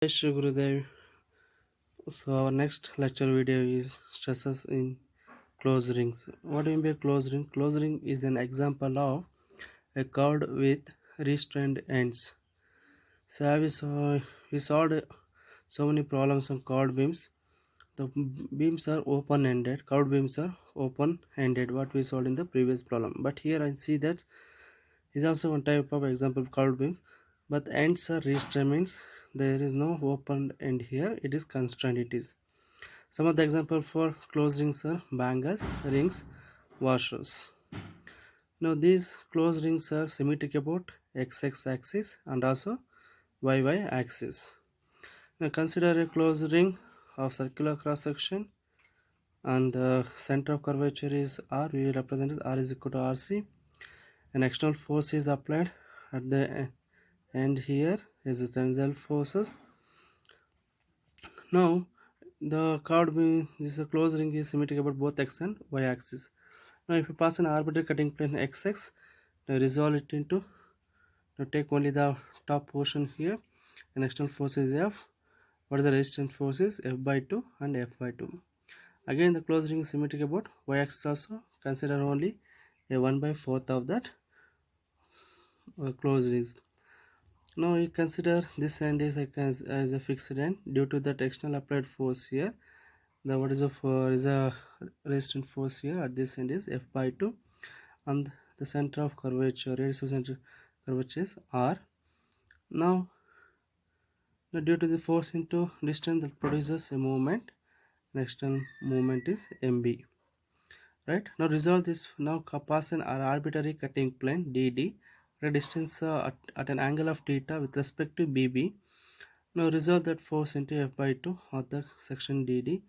Hey Shri Gurudev. So our next lecture video is stresses in closed rings. What do you mean by closed ring? Closed ring is an example of a curved with restrained ends. So we solved so many problems on curved beams. The beams are open-ended. Curved beams are open-ended. What we solved in the previous problem. But here I see that is also one type of example of curved beams, but the ends are restrained, means there is no open end here, it is constrained. It is some of the example for closed rings are bangles, rings, washers. Now these closed rings are symmetric about x axis and also y axis. Now consider a closed ring of circular cross section and the center of curvature is r. We will represent it r is equal to rc. An external force is applied at the end here is the tensile forces. Now the curved beam, this closed ring is symmetric about both x and y axis. Now if you pass an arbitrary cutting plane xx, now resolve it into, now take only the top portion here, and external force is F. What is the resistance force is F by 2 and F by 2. Again the closed ring is symmetric about y axis also, consider only a 1 by 4th of that closed rings. Now you consider this end is as a fixed end due to that external applied force here. The what is a resistant force here at this end is F by 2, and the center of curvature, radius of center curvature is R. Now due to the force into distance that produces a movement, next movement is MB. Right, now resolve this. Now pass an arbitrary cutting plane DD at a distance at an angle of theta with respect to BB. Now resolve that force into F by 2 of the section DD.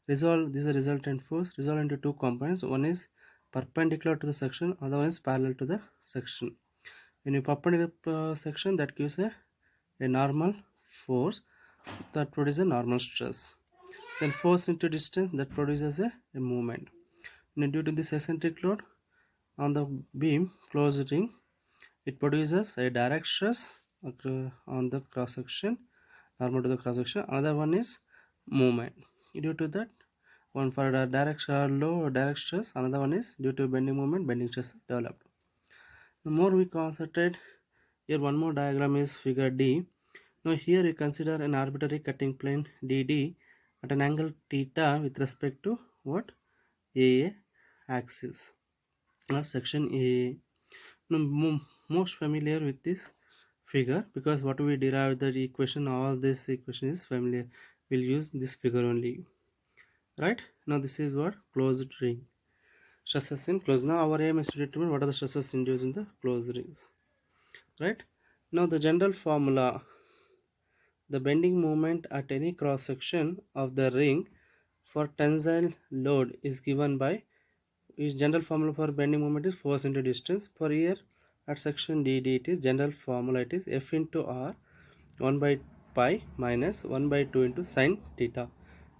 Resolve this is a resultant force. Resolve into two components. One is perpendicular to the section, other one is parallel to the section. In a perpendicular section, that gives a normal force that produces a normal stress. Then force into distance that produces a movement. Now due to this eccentric load on the beam closed ring, it produces a direct stress on the cross section, normal to the cross section. Another one is movement. Due to that, one for direct low direct stress, another one is due to bending moment, bending stress developed. The more we concentrate, here one more diagram is figure D. Now here you consider an arbitrary cutting plane DD at an angle theta with respect to what? AA axis or section AA. Now most familiar with this figure, because what we derived the equation, all this equation is familiar, we'll use this figure only. Right, now this is what closed ring, stresses in closed. Now our aim is to determine what are the stresses induced in the closed rings. Right, now the general formula, the bending moment at any cross section of the ring for tensile load is given by, is general formula for bending moment is force into distance. For here at section DD, it is general formula, it is F into R 1 by pi minus 1 by 2 into sine theta.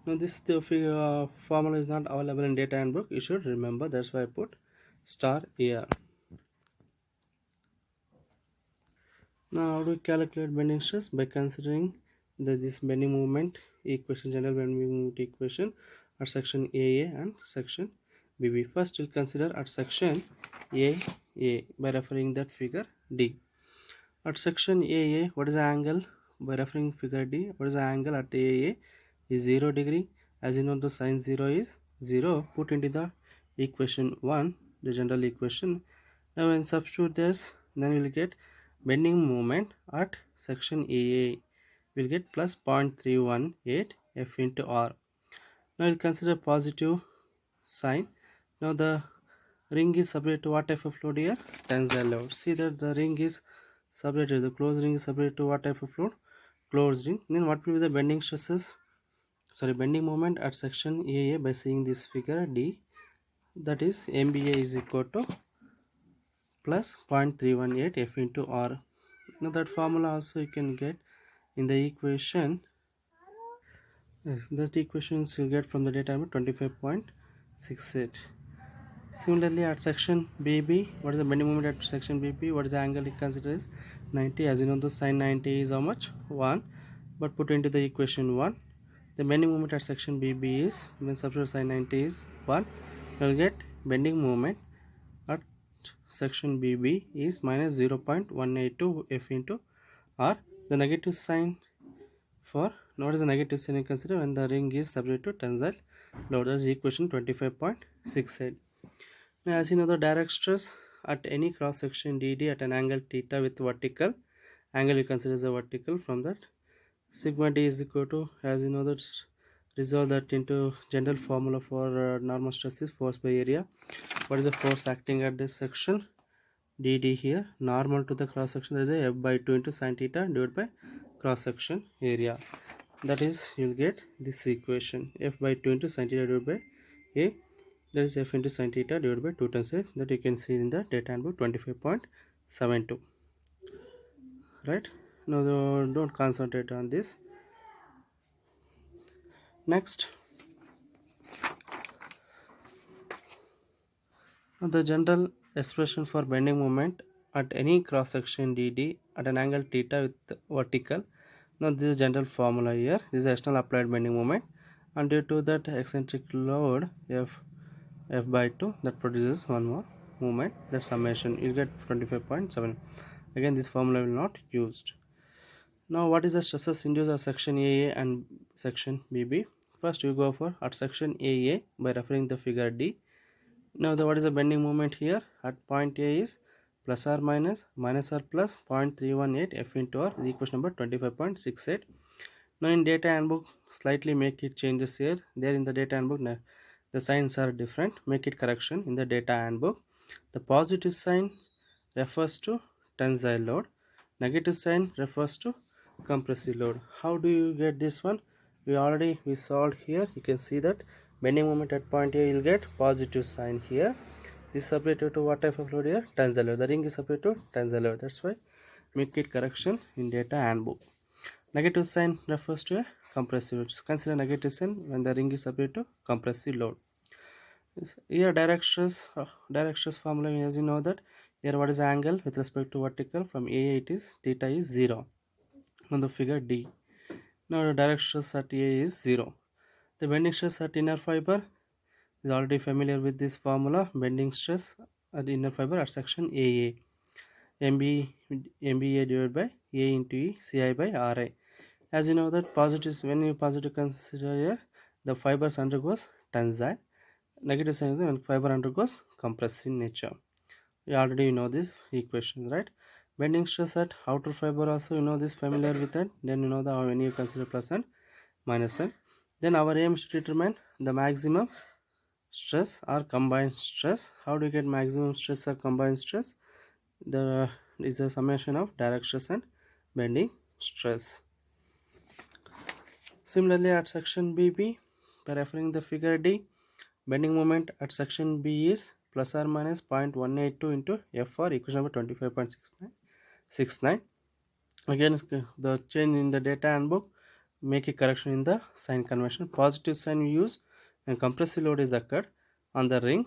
Now this formula is not available in data handbook, you should remember, that's why I put star here. Now how do we calculate bending stress? By considering this bending moment equation, general bending moment equation at section AA and section BB. First we'll consider at section AA by referring that figure D. At section AA, what is the angle? By referring figure D, what is the angle at AA? Is 0 degree. As you know, the sine 0 is 0. Put into the equation 1, the general equation. Now when substitute this, then we'll get bending moment at section AA. We'll get plus 0.318 F into R. Now we'll consider positive sign. Now the ring is subject to what type of load here? Tensile load. See that the ring is subject, the closed ring is subject to what type of load? Closed ring. Then what will be the bending stresses? Sorry, bending moment at section AA by seeing this figure D, that is MBA is equal to plus 0.318 F into R. Now that formula also you can get in the equation. That equations you get from the data 25.68. Similarly at section BB, what is the bending moment at section BB? What is the angle it considers? 90. As you know, the sine 90 is how much? 1. but put into the equation 1. The bending moment at section BB is, when substitute sin 90 is 1, you will get bending moment at section BB is minus 0.182 F into R. The negative sign for, what is the negative sign you consider when the ring is subject to tensile load? That is equation 25.68. Now, as you know, the direct stress at any cross section DD at an angle theta with vertical angle you consider as a vertical, from that sigma d is equal to, as you know, that resolve that into general formula for normal stress is force by area. What is the force acting at this section DD here? Normal to the cross section, there is a F by 2 into sin theta divided by cross section area. That is, you will get this equation, F by 2 into sin theta divided by A, that is F into sin theta divided by 2 times A, that you can see in the data handbook 25.72. right? Now don't concentrate on this. Next, the general expression for bending moment at any cross section DD at an angle theta with vertical. Now this is general formula here. This is external applied bending moment, and due to that eccentric load F by 2, that produces one more moment, that summation you get 25.7. Again, this formula will not used. Now, what is the stresses induced at section AA and section BB? First, you go for at section AA by referring the figure D. Now, what is the bending moment here? At point A is plus or minus or plus 0.318 F into R, is equation number 25.68. Now, in data handbook, slightly make it changes here. There in the data handbook, the signs are different. Make it correction in the data handbook. The positive sign refers to tensile load. Negative sign refers to compressive load. How do you get this one? We solved here. You can see that bending moment at point A, you will get positive sign here. This is separated to what type of load here? Tensile load. The ring is separated to tensile load. That's why make it correction in data handbook. Negative sign refers to a compressive load. Consider negative sign when the ring is separated to compressive load. Here direct stress formula, as you know that here what is the angle with respect to vertical from A, it is theta is 0 on the figure D. Now the direct stress at A is 0. The bending stress at inner fiber is already familiar with this formula. Bending stress at inner fiber at section AA, MBA divided by A into E CI by RI. As you know that positive, when you positive consider here, the fibers undergoes tensile. Negative sign is when fiber undergoes compressive nature. You already know this equation, right? Bending stress at outer fiber also, you know this, familiar with it. Then you know the when you consider plus and minus n. Then our aim is to determine the maximum stress or combined stress. How do you get maximum stress or combined stress? The is a summation of direct stress and bending stress. Similarly, at section BB, by referring the figure D, bending moment at section B is plus or minus 0.182 into F, or equation number 25.69. Again, the change in the data handbook, make a correction in the sign convention. Positive sign we use when compressive load is occurred on the ring.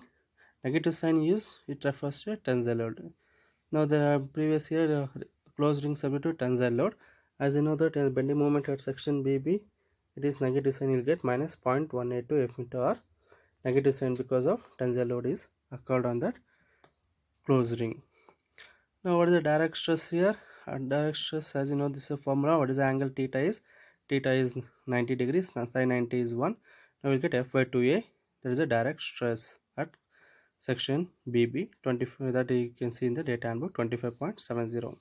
Negative sign use, it refers to a tensile load. Now the previous year closed ring subject to tensile load. As you know that bending moment at section BB, it is negative sign, you will get minus 0.182 F into R. Negative sign because of tensile load is occurred on that closed ring. Now what is the direct stress here? At direct stress, as you know, this is a formula. What is the angle theta is? Theta is 90 degrees, sin 90 is 1. Now we get F by 2A. There is a direct stress at section BB, 25, that you can see in the data handbook 25.70.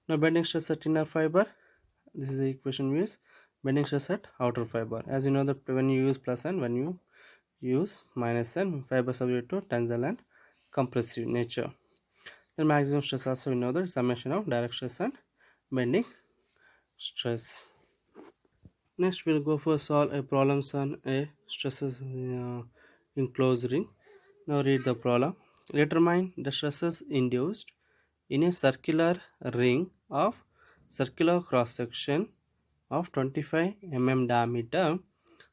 Now bending stress at inner fiber, this is the equation we use. Bending stress at outer fiber, as you know that when you use plus and when you use minus n, fiber subject to tensile and compressive nature. The maximum stress also we know the summation of direct stress and bending stress. Next we'll go for solve a problems on a stresses in closed ring. Now read the problem. Determine the stresses induced in a circular ring of circular cross section of 25 mm diameter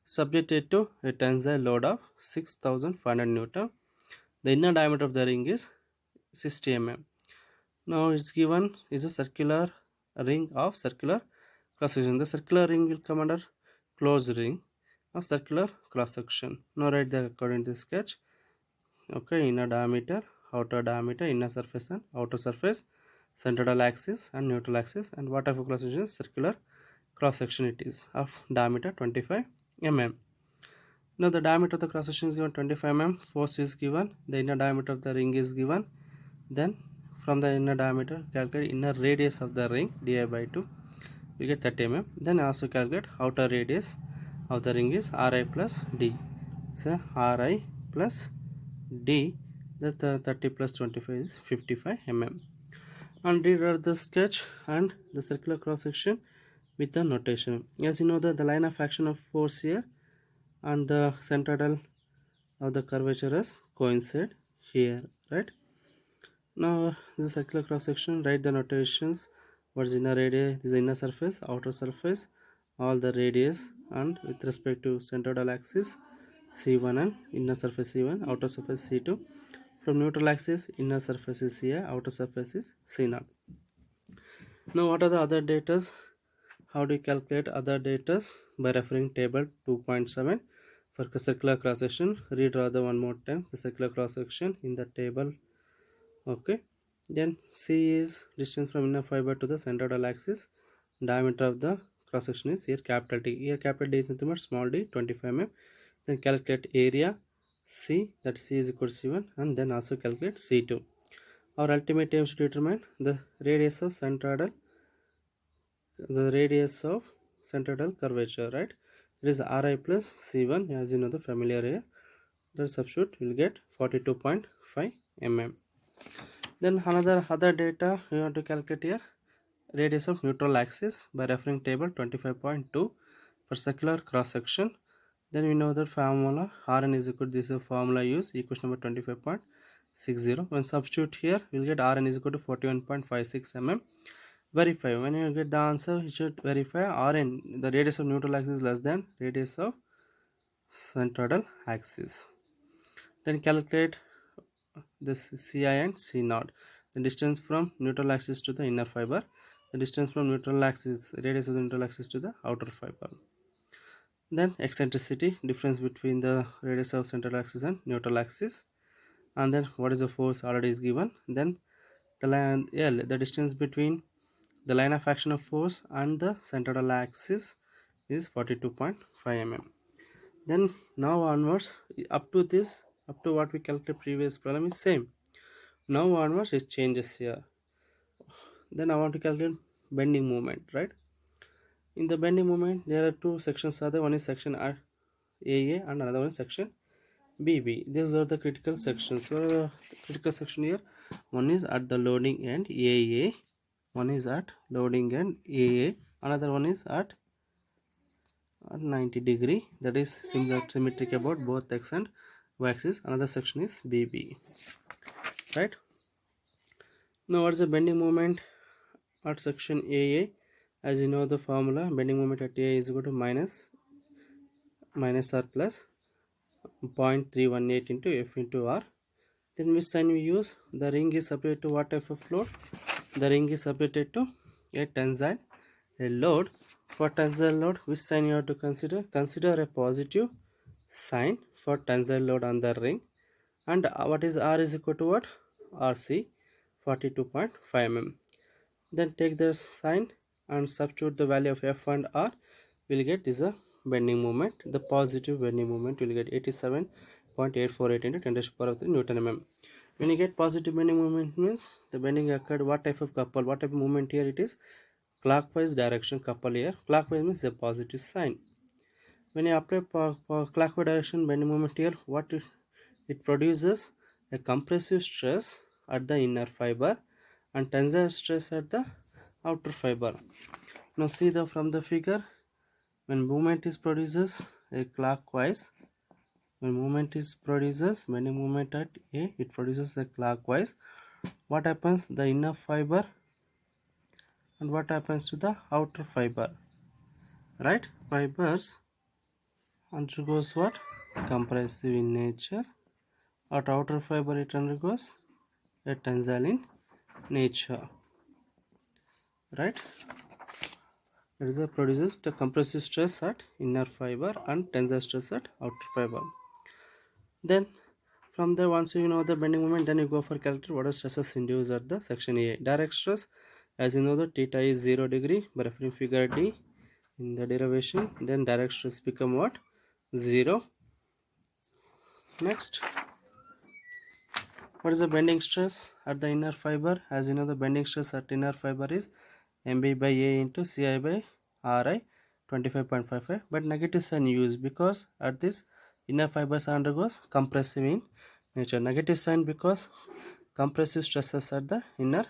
subjected to a tensile load of 6500 Newton. The inner diameter of the ring is 60 mm. Now it's given is a circular ring of circular cross section. The circular ring will come under closed ring of circular cross section. Now write the according to sketch. Okay, inner diameter, outer diameter, inner surface and outer surface, central axis and neutral axis, and what type of cross section? Circular cross section it is of diameter 25 mm. Now the diameter of the cross section is given 25 mm, force is given, the inner diameter of the ring is given. Then from the inner diameter calculate inner radius of the ring di by 2, we get 30 mm. Then also calculate outer radius of the ring is Ri plus d. So Ri plus d, that 30 plus 25 is 55 mm. And rewrite the sketch and the circular cross section with the notation. As you know that the line of action of force here and the centroidal of the curvature is coincide here, right? Now this circular cross section, write the notations. What is inner radius? This is inner surface, outer surface, all the radius, and with respect to centroidal axis C1 and inner surface C1, outer surface C2. From neutral axis, inner surface is here, outer surface is C0. Now what are the other datas? How do you calculate other datas? By referring table 2.7 for circular cross section. Redraw the one more time the circular cross section in the table. Okay, then C is distance from inner fiber to the centroidal axis. Diameter of the cross section is here capital T. Here capital D is nothing but small d 25 mm. Then calculate area C, that C is equal to C1, and then also calculate C2. Our ultimate aim is to determine the radius of centroidal curvature, right? It is Ri plus C1, as you know the familiar here. The substitute will get 42.5 mm. Then other data we want to calculate here, radius of neutral axis by referring table 25.2 for circular cross section. Then we know that formula Rn is equal to this formula use equation number 25.60. When substitute here, we will get Rn is equal to 41.56 mm. Verify. When you get the answer, you should verify Rn, the radius of neutral axis is less than radius of centroidal axis. Then calculate this Ci and C0. The distance from neutral axis to the inner fiber. The distance from neutral axis, radius of the neutral axis to the outer fiber. Then eccentricity, difference between the radius of central axis and neutral axis. And then what is the force already is given. Then the line L, the distance between the line of action of force and the central axis is 42.5 mm. Then now onwards, up to what we calculated previous problem is same. Now onwards it changes here. Then I want to calculate bending moment, right? In the bending moment there are two sections are there. One is section AA and another one is section BB. These are the critical sections. So critical section here, one is at the loading end AA, one is at loading end AA, another one is at 90 degree, that is symmetric about both x and y axis. Another section is BB, right? Now what is the bending moment at section AA? As you know the formula, bending moment at AA is equal to minus R plus 0.318 into F into R. Then which sign we use? The ring is separated to what type of load? The ring is separated to a tensile load. For tensile load, which sign you have to consider? Consider a positive sign for tensile load on the ring. And what is R is equal to what? RC 42.5 mm. Then take the sign and substitute the value of F and R. We'll get this a bending moment. The positive bending moment will get 87.848 into 10 to the power of 3 Newton mm. When you get positive bending moment means the bending occurred what type of couple, what type of movement here it is? Clockwise direction couple here. Clockwise means a positive sign. When you apply clockwise direction bending moment here, what it produces? A compressive stress at the inner fiber and tensile stress at the outer fiber. Now see from the figure, when movement is produces a clockwise, when movement is produces bending moment at A, it produces a clockwise. What happens? The inner fiber and what happens to the outer fiber, right? Fibers undergoes what? Compressive in nature. At outer fiber it undergoes a tensile in nature, right? That is produces the compressive stress at inner fiber and tensile stress at outer fiber. Then from there, once you know the bending moment, then you go for calculate what are stresses induced at the section A. Direct stress, as you know, the theta is 0 degree by referring figure D in the derivation. Then direct stress become what? 0. Next, what is the bending stress at the inner fiber? As you know, the bending stress at inner fiber is MB by A into CI by RI 25.55, but negative sign used because at this inner fibers undergoes compressive in nature. Negative sign because compressive stresses at the inner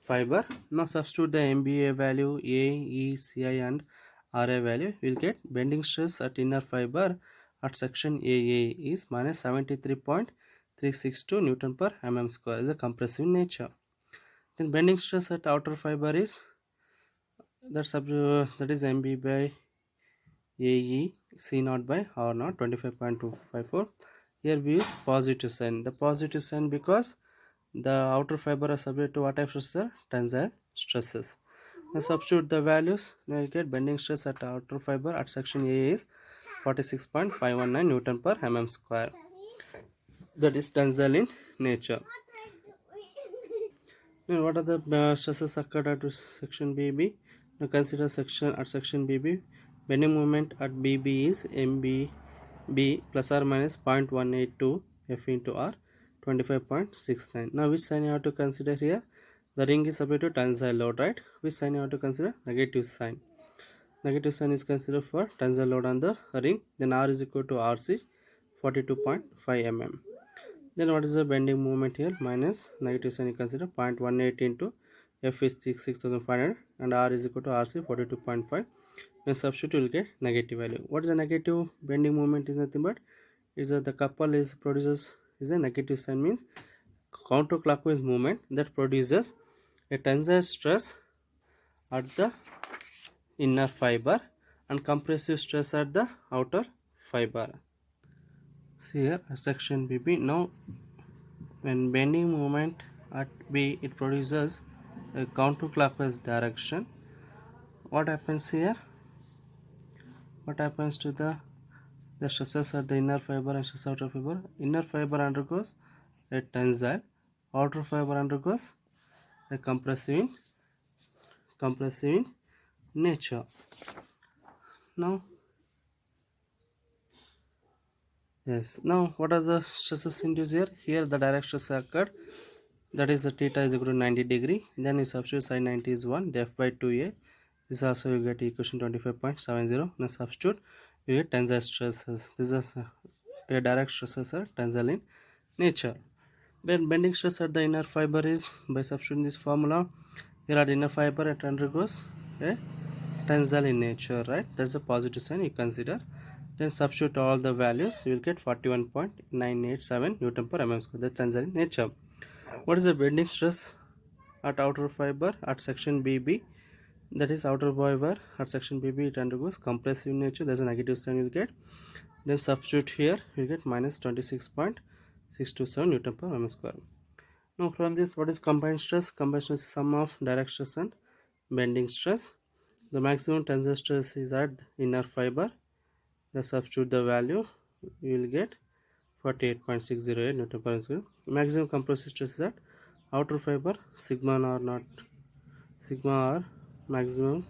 fiber. Now substitute the MBA value, A, E, CI and RI value. We'll get bending stress at inner fiber at section AA is minus 73.362 Newton per mm square is a compressive nature. Then bending stress at outer fiber is that is MB by AE C naught by R naught 25.254. Here we use positive sign. The positive sign because the outer fiber are subject to what type of stress? Tensile stresses. Now substitute the values. Now you get bending stress at outer fiber at section A is 46.519 Newton per mm square. That is tensile in nature. Now what are the stresses occurred at section BB? Now consider section BB. Bending moment at BB is MBB plus or minus 0.182 F into R 25.69. Now which sign you have to consider here? The ring is subject to tensile load, right? Which sign you have to consider? Negative sign. Negative sign is considered for tensile load on the ring. Then R is equal to RC 42.5 mm. Then what is the bending moment here? Minus negative sign you consider 0.18 into F is 6500 and R is equal to RC 42.5. When substitute you will get negative value. What is the negative bending moment? Is nothing but is that the couple is produces is a negative sign, means counterclockwise movement that produces a tensile stress at the inner fiber and compressive stress at the outer fiber. See here section BB. Now when bending moment at B it produces a counterclockwise direction, what happens here? What happens to the stresses at the inner fiber and stress outer fiber? Inner fiber undergoes a tensile, outer fiber undergoes a compressive in nature. Now what are the stresses induced here? Here the direct stress occurred, that is the theta is equal to 90 degree. Then you substitute sin 90 is 1, the F by 2A. This also you get equation 25.70. Now substitute you get tensile stresses. This is a direct stresses are tensile in nature. Then bending stress at the inner fiber is by substituting this formula. Here at the inner fiber it undergoes a tensile in nature, right? That's a positive sign you consider. Then substitute all the values, you will get 41.987 Newton per mm square. That's tensile in nature. What is the bending stress at outer fiber at section BB? That is outer fiber at section BB it undergoes compressive in nature. There's a negative sign you will get. Then substitute here you get minus 26.627 Newton per mm square. Now from this, what is combined stress? Combined stress is sum of direct stress and bending stress. The maximum tensile stress is at inner fiber. The substitute the value, you will get 48.608 Newton per square. Maximum compressive stress is at outer fiber, sigma r naught, sigma r maximum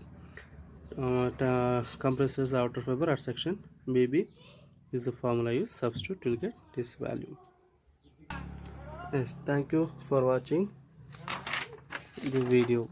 compressive outer fiber at section BB is the formula used. Substitute, you will get this value. Yes, thank you for watching the video.